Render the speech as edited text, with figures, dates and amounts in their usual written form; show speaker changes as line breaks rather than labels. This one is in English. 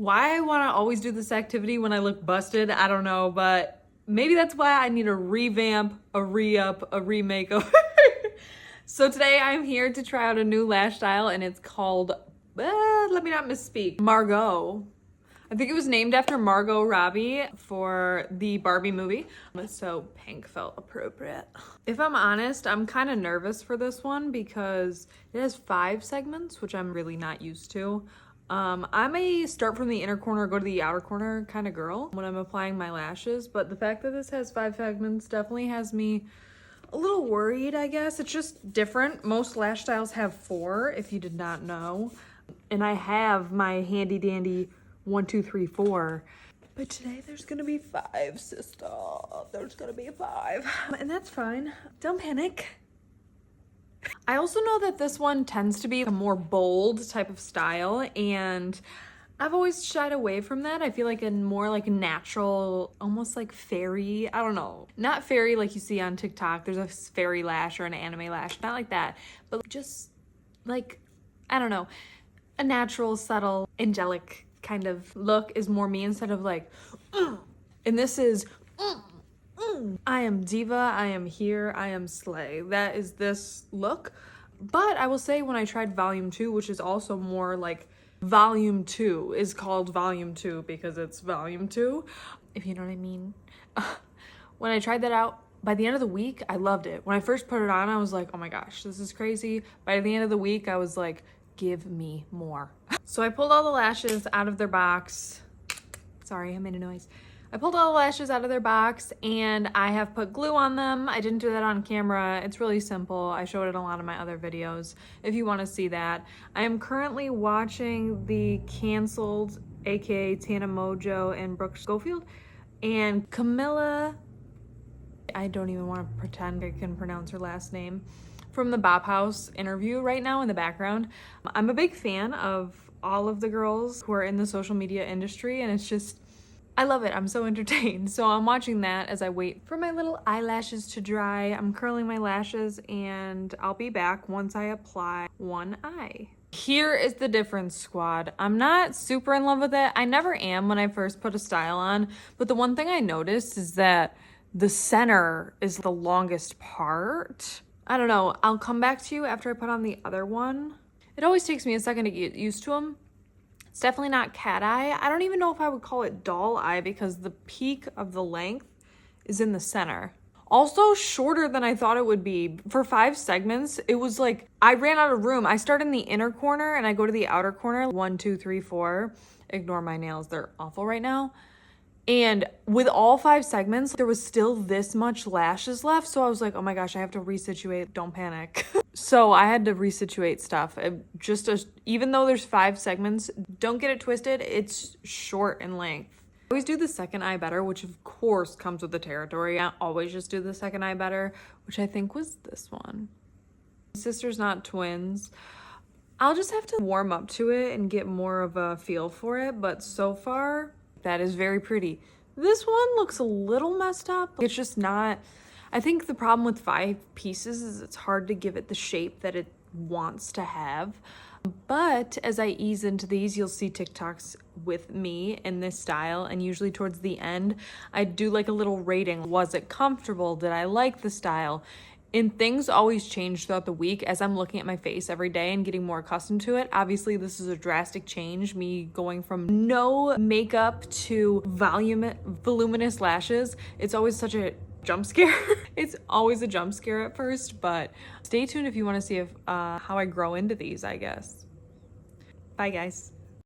Why I want to always do this activity when I look busted, I don't know, but maybe that's why I need a revamp, a re-up, a remakeover. So today I'm here to try out a new lash style and it's called, let me not misspeak, Margot. I think it was named after Margot Robbie for the Barbie movie, so pink felt appropriate. If I'm honest, I'm kind of nervous for this one because it has 5 segments, which I'm really not used to. I'm a start from the inner corner, go to the outer corner kind of girl when I'm applying my lashes, but the fact that this has 5 segments definitely has me a little worried, I guess. It's just different. Most lash styles have 4, if you did not know. And I have my handy dandy 1, 2, 3, 4. But today there's gonna be 5, sister. There's gonna be 5. And that's fine. Don't panic. I also know that this one tends to be a more bold type of style, and I've always shied away from that. I feel like a more like natural, almost like fairy, I don't know. Not fairy like you see on TikTok. There's a fairy lash or an anime lash, not like that, but just like, I don't know, a natural, subtle, angelic kind of look is more me instead of like, and this is, I am diva, I am here, I am slay. That is this look. But I will say when I tried volume 2, which is also more like volume 2, is called volume 2 because it's volume 2, if you know what I mean. When I tried that out, by the end of the week, I loved it. When I first put it on, I was like, oh my gosh, this is crazy. By the end of the week, I was like, give me more. So I pulled all the lashes out of their box. Sorry, I made a noise. I pulled all the lashes out of their box and I have put glue on them. I didn't do that on camera. It's really simple. I showed it in a lot of my other videos if you want to see that. I am currently watching the canceled, aka Tana Mojo and Brooke Schofield, and Camilla, I don't even want to pretend I can pronounce her last name, from the Bop House interview right now in the background. I'm a big fan of all of the girls who are in the social media industry, and it's just, I love it. I'm so entertained. So I'm watching that as I wait for my little eyelashes to dry. I'm curling my lashes and I'll be back once I apply one eye. Here is the difference, squad. I'm not super in love with it. I never am when I first put a style on, but the one thing I noticed is that the center is the longest part. I don't know. I'll come back to you after I put on the other one. It always takes me a second to get used to them. It's definitely not cat eye. I don't even know if I would call it doll eye because the peak of the length is in the center. Also shorter than I thought it would be. For 5 segments, it was like, I ran out of room. I start in the inner corner and I go to the outer corner. 1, 2, 3, 4. Ignore my nails. They're awful right now. And with all 5 segments, there was still this much lashes left. So I was like, oh my gosh, I have to resituate. Don't panic. So I had to resituate stuff. Even though there's 5 segments, don't get it twisted. It's short in length. I always do the second eye better, which of course comes with the territory. I always just do the second eye better, which I think was this one. Sisters, not twins. I'll just have to warm up to it and get more of a feel for it. But so far, that is very pretty. This one looks a little messed up. It's just not, I think the problem with 5 pieces is it's hard to give it the shape that it wants to have. But as I ease into these, you'll see TikToks with me in this style. And usually towards the end, I do like a little rating. Was it comfortable? Did I like the style? And things always change throughout the week as I'm looking at my face every day and getting more accustomed to it. Obviously, this is a drastic change, me going from no makeup to voluminous lashes. It's always such a jump scare. It's always a jump scare at first, but stay tuned if you want to see how I grow into these, I guess. Bye, guys.